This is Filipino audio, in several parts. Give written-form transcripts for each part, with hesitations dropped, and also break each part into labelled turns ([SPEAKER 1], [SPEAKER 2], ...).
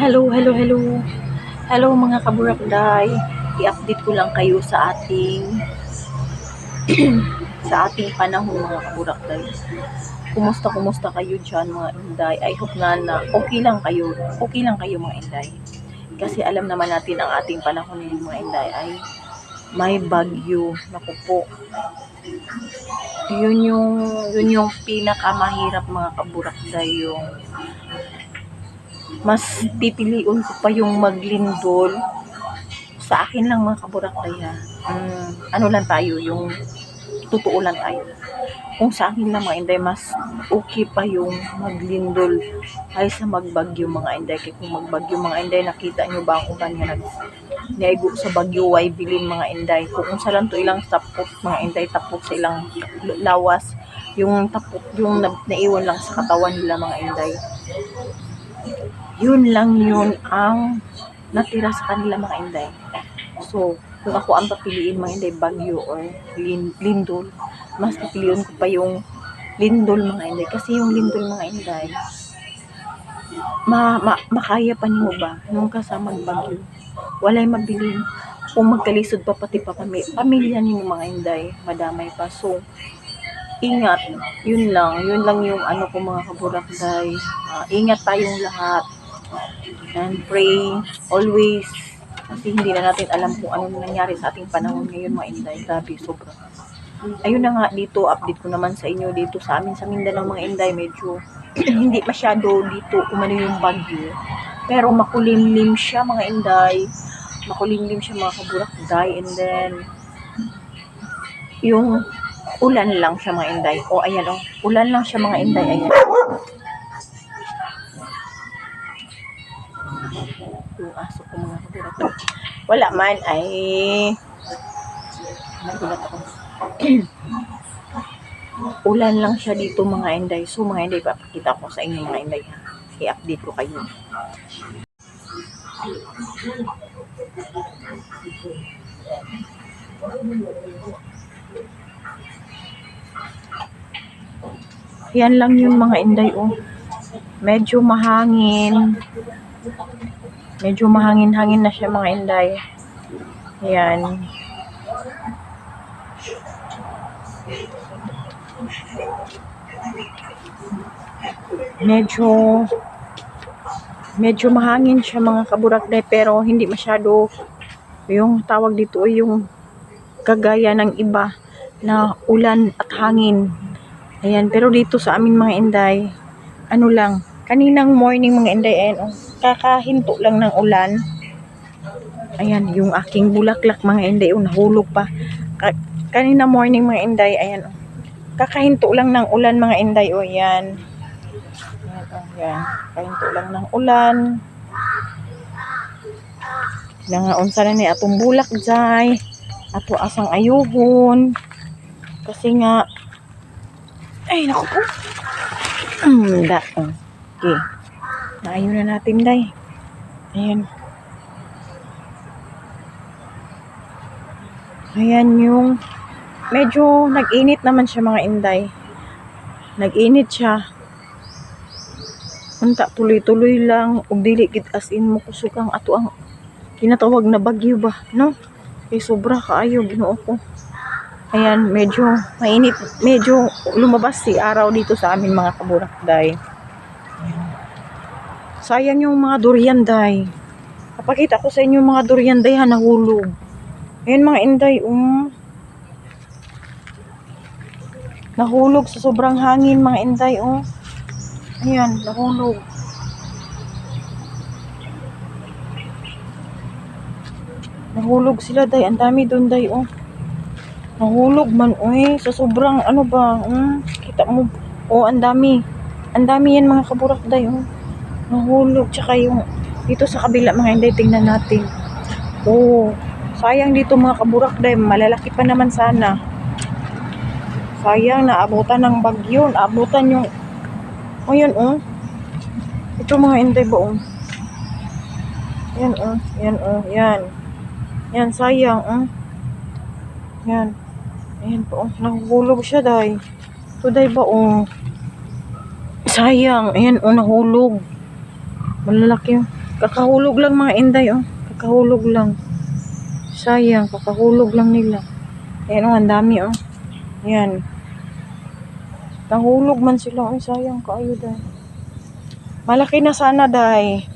[SPEAKER 1] Hello, hello, hello. Hello mga kaburakday. I-update ko lang kayo sa ating panahon mga kaburakday. Kumusta kayo diyan mga inday? I hope na okay lang kayo. Okay lang kayo mga inday. Kasi alam naman natin ang ating panahon ngayon mga inday ay may bagyo. Naku po. Yun yung pinakamahirap mga kaburakday, yung mas pipiliin ko pa yung maglindol. Sa akin lang mga kaburakday ha. Ano lang tayo, yung totoo lang tayo. Kung sa akin lang mga inday, mas okay pa yung maglindol kaysa magbagyo mga inday. Kaya kung magbagyo mga inday, nakita nyo ba ang uban nga niaigo sa bagyo way bilin mga inday. Kung sa lang to ilang tapot mga inday, tapot sa ilang lawas, yung tapot yung naiwan lang sa katawan nila mga inday. Yun lang yun ang natira sa kanila mga inday. So, kung ako ang papiliin mga inday, bagyo or lindol, mas papiliin ko pa yung lindol mga inday. Kasi yung lindol mga inday, makaya pa niyo ba nung kasama bagyo? Walay mabilin. Kung magkalisod pa pati pa pamilya niyo mga inday, madamay pa. So, ingat. Yun lang yung ano ko mga kaburakday. Ingat tayong lahat. And pray always. Kasi hindi na natin alam kung ano nangyari sa ating panahon ngayon mga inday. Grabe, sobra. Ayun na nga, dito update ko naman sa inyo dito sa amin sa Mindanao mga inday. Medyo hindi masyado dito umano yung bagyo. Pero makulimlim siya mga inday. Makulimlim siya mga kaburakday. And then, yung ulan lang siya mga inday. O ayan o, ulan lang siya mga inday. Ayan. Yung aso ko mga kaburakday. Wala man ay nagulat ako. Ulan lang siya dito mga inday. So mga inday, papakita ko sa inyo mga inday ha. I-update ko kayo. Yan lang yun mga inday oh. Medyo mahangin na siya mga inday. Yan. Medyo mahangin siya mga kaburakday, pero hindi masyado yung tawag dito ay yung kagaya ng iba na ulan at hangin. Ayan, pero dito sa amin mga inday, ano lang, kaninang morning mga inday, ayan, kakahinto lang ng ulan. Ayan, yung aking bulaklak mga inday, nahulog pa. Kanina morning mga inday, ayan, kakahinto lang ng ulan mga inday, ayan. Ayan, kakahinto lang ng ulan. Nangaunsa na ni atong bulak jay, ato asang ayuhon. Kasi nga, ay naku po. Okay. Naayon na natin day. Ayan. Ayan yung medyo nag-init naman siya mga inday. Nag-init siya. Unta tuloy-tuloy lang ug dili gid as in mo kusog ang ato ang kinatawag na bagyo ba, no? Kay sobra kaayo Ginoo ko. Ayan, medyo mainit, medyo lumabas si araw dito sa amin mga kaburakday. Sayang yung mga durian day. Kapakita ko sa inyo mga durian day ha, nahulog. Ayan mga inday, nahulog sa sobrang hangin mga inday, Ayan, nahulog. Nahulog sila day, ang dami doon day, Nahulog man, sa sobrang ano ba, kita mo, ang dami. Ang dami yan mga kaburakday, Nahulog, tsaka yung dito sa kabila mga inday, tingnan natin. Sayang dito mga kaburakday, malalaki pa naman sana. Sayang, naabutan ng bagyo, naabutan yung, ayan, ito mga inday ba, Yan, yan, sayang, yan. Ayan po, nahulog siya day. Ito day ba, sayang, ayan, nahulog. Malalaki Kakahulog lang mga inday, oh. Kakahulog lang. Sayang, kakahulog lang nila. Ayan, oh, ang dami, oh. Ayan. Nahulog man sila, oh. Sayang kaayo, day. Malaki na sana, day.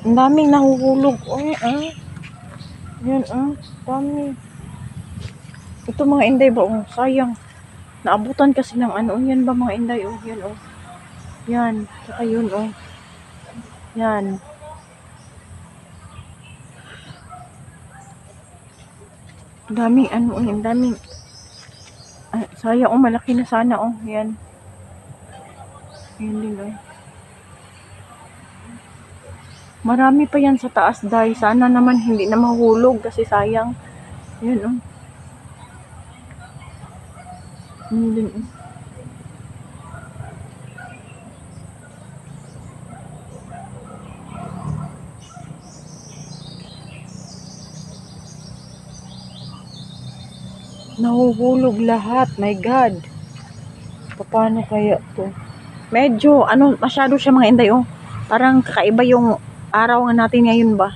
[SPEAKER 1] Ang daming nahuhulog. Uy, ah. Yan, ah. Dami. Ito mga inday ba, oh. Sayang. Naabutan kasi ng ano. Yan ba mga inday, oh. Yan, oh. Yan. Saka yun, oh. Yan. Daming ano, oh. Ang daming. Ah, sayang, oh. Malaki na sana, oh. Yan. Yan din, oh. Marami pa yan sa taas, day. Sana naman hindi na mahulog kasi sayang. Yan, oh. Yan din, oh. Nahuhulog lahat. My God. Paano kaya to? Medyo, ano, masyado siya mga inday, oh. Parang kakaiba yung araw nga natin ngayon ba.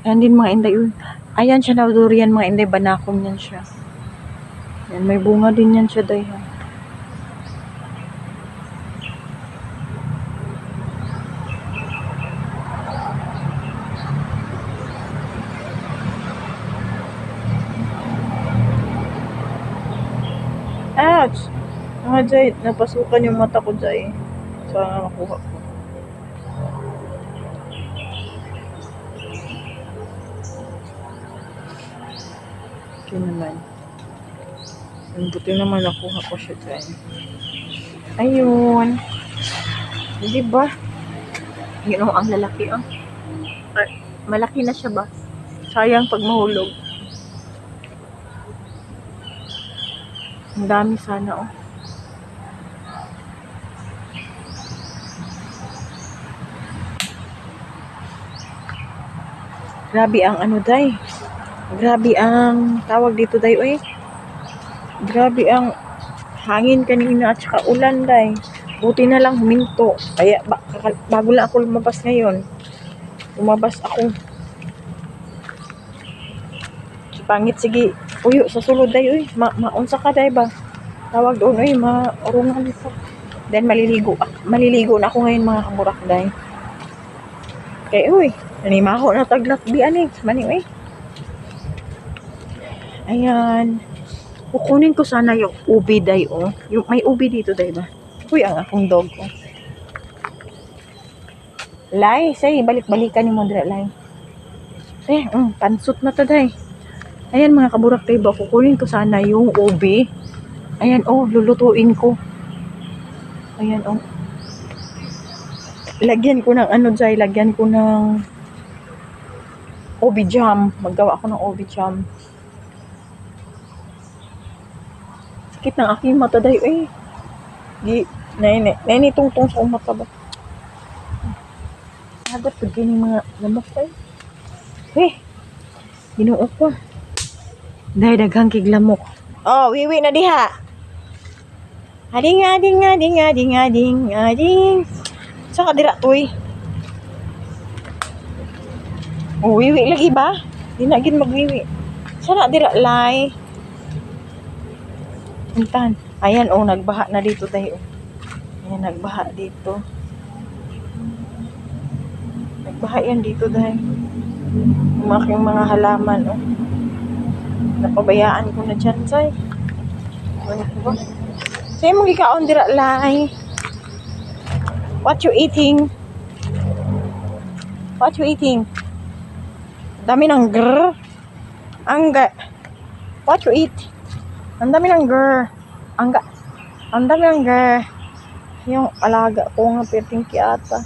[SPEAKER 1] Ayan din mga inday, oh. Ayan siya na durian mga inday. Banakon yan siya. Yan, may bunga din yan siya, day. Ouch! Mga Jay, napasukan yung mata ko, Jay. Sana makuha ko. Okay naman. Buti naman nakuha ko siya, Jay. Ayun. Hindi ba? Yun, ang lalaki, oh. Malaki na siya ba? Sayang pag mahulog. Ang dami sana, oh. Grabe ang ano, day. Grabe ang tawag dito, day, oy. Grabe ang hangin kanina at saka ulan, day. Buti na lang huminto. Kaya bago lang ako lumabas ngayon. Lumabas ako. Pangit, sige. Uyo, sa sulod, day, oy. Maunsa ka, day ba? Tawag doon, oy. Maurungan dito. Then, maliligo na ako ngayon, mga kaburak, day. Kaya, uy. Nanimaho na taglat di ani. Mani, uy. Ayan. Kukunin ko sana yung ubi, day, oh. Yung, may ubi dito, day ba? Uy, ang akong dog, oh. Lai, say, balik-balikan ni mo, dira, Lai. Pansut na to, day. Ayan, mga kaburak, day ba? Kukunin ko sana yung ubi. Ayan, oh, lulutuin ko. Ayan, oh. Lagyan ko ng ano, day. Lagyan ko ng ubi jam. Maggawa ako ng ubi jam. Sakit ng aking mata, day, eh. Nainitungtong sa mata ba? Agad pag gini mga lamok, eh. Ginuot ko. Day, daghang kiglamok. Oh, wiwi na diha. Ading. Saka dira, toy. Oh, wiwi lagi ba? Di na gid magwiwi. Sana dira, lay. Intan. Ayan, oh, nagbaha na dito, day, oh. Ayan, nagbaha dito. Nagbaha yan dito, day. Yung aking mga halaman, oh. Napabayaan ko na dyan, say. Ano ba? Say, mong ikaon dira, lay. What you eating? Dami ng grrr. What you eat? Ang dami ng grrr. Ang dami ng grrr. Yung alaga ko nga perting kiata.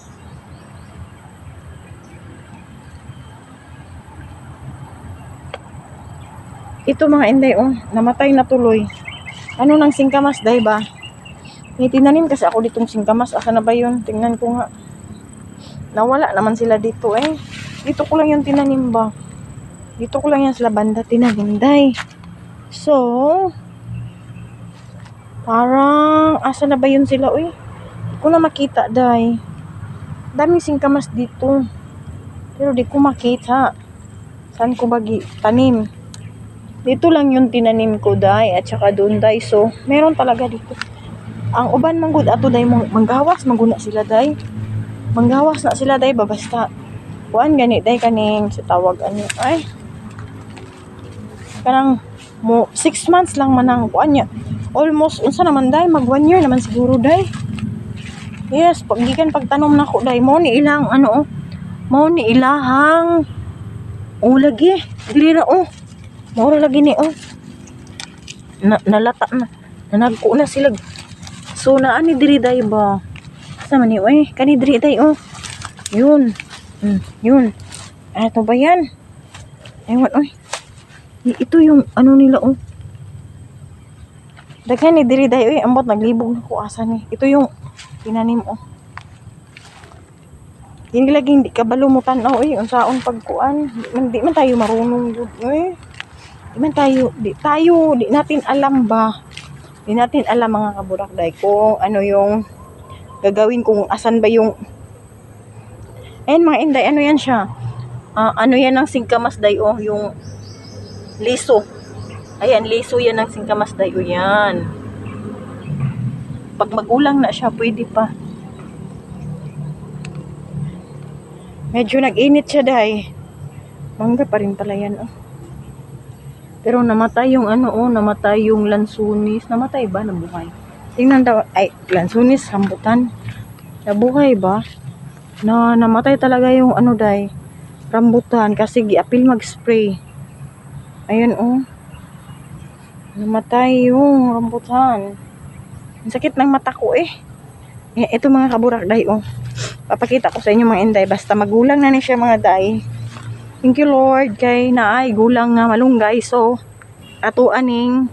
[SPEAKER 1] Ito mga inday, oh, namatay na tuloy. Ano nang singkamas, day ba? May tinanim kasi ako ditong singkamas. Asa na ba yun? Tingnan ko nga. Nawala naman sila dito, eh. Dito ko lang yung tinanim ba? Dito ko lang yan sila banda tinanim, day. So, parang, asa na ba yun sila, uy? Hindi ko na makita, day. Daming singkamas dito. Pero di ko makita. Saan ko tanim? Dito lang yung tinanim ko, day. At saka doon, day. So, meron talaga dito. Ang uban manggod ato, day. Manggawas, mangguna sila, day. Manggawas na sila, day. Babasta. Kuan gani, day. Kaning sa tawag, ano. Ay. Kanang, 6 months lang manang kuan niya. Almost, unsa naman, day. Mag 1 year naman siguro, day. Yes, gikan pagtanom na ko, day. Mo ni ilang, ano, mo ni ilahang, lagi. Dili na, Maura lagi ni, nalata na. Nanagko na sila. So, naani diri day ba? Asa man ni, kani diri day, Yun. Yun. Ano ba yan? Ewan, Ito yung, ano nila, Daghan ni diri day, ambot, naglibog na ko, asa ni. Ito yung, tinanim, Hindi laging di kabalo mo tanaw, unsaon pagkuan. Di man tayo marunong, Di natin alam ba? Di natin alam mga kaburakday kung ano yung gagawin, kung asan ba yung mga inday, ano yan siya? Ano yan ang singkamas day, yung liso. Ayan, liso yan ang singkamas day, yan. Pag magulang na siya, pwede pa. Medyo nag-init siya day. Mangga pa rin pala yan, Pero namatay yung namatay yung lansunis. Namatay ba? Nabuhay? Tingnan daw, lansunis, rambutan. Nabuhay ba? Namatay talaga yung day, rambutan kasi giapil mag-spray. Ayun, namatay yung rambutan. Ang sakit ng mata ko, Ito mga kaburakday, Papakita ko sa inyo mga inday. Basta magulang na ni siya mga day. Thank you Lord kay naay gulang nga malunggay. So ato aning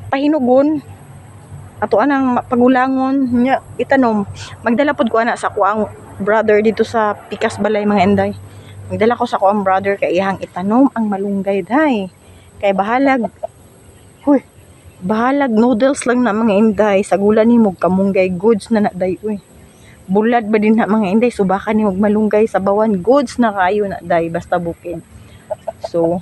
[SPEAKER 1] pahinugon, ato anang pagulangon nya itanom. Magdala pod ko ana sa kuang brother dito sa Pikas Balay mga inday. Magdala ko sa kuang brother kay iyang itanom ang malunggay day. Kay bahalag noodles lang na mga inday. Sa gula ni mo kamunggay goods na day Bulad ba din na mga inday, subakan ni malunggay sa bawan, goods na kayo na day, basta bukid. So,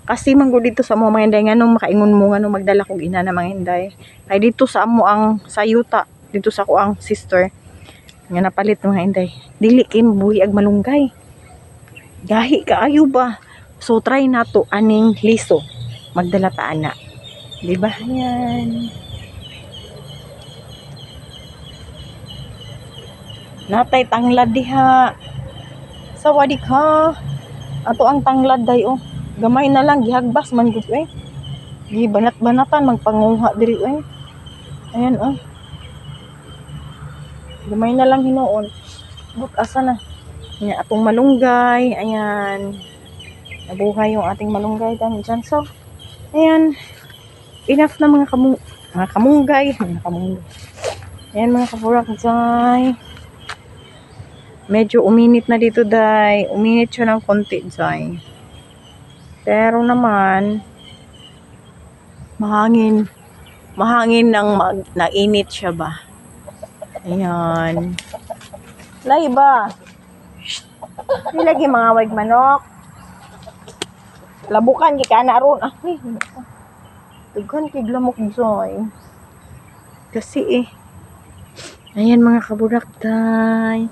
[SPEAKER 1] kasi manggo dito sa mga inday, nga nung makaingon mo, nga nung magdala kong ina na mga inday, ay dito sa amo ang sayuta, dito sa ko ang sister, nga napalit mga inday, dili kin buhi ag malunggay. Gahi kaayo ba? So, try na to aning liso, magdala ta ana. Diba? Yan. Natay tanglad diha. Sawadi ka. Ato ang tanglad day Gamay na lang gihagbas man gud Gibanat-banatan magpanguha diri Ayan Gamay na lang hinuon. Asa na. Nya atong malunggay. Ayan. Nabuhay yung ating malunggay dyan. So, ayan. Enough na mga kamunggay. Ayan mga kaburakday. Medyo uminit na dito, day. Uminit siya ng konti, day. Pero naman, mahangin nainit siya ba. Ayan. Lay ba? Di lagi mga wag manok. Labukan, gikana ron. Tugan, kiglamok, day. Kasi ayan mga kaburakday.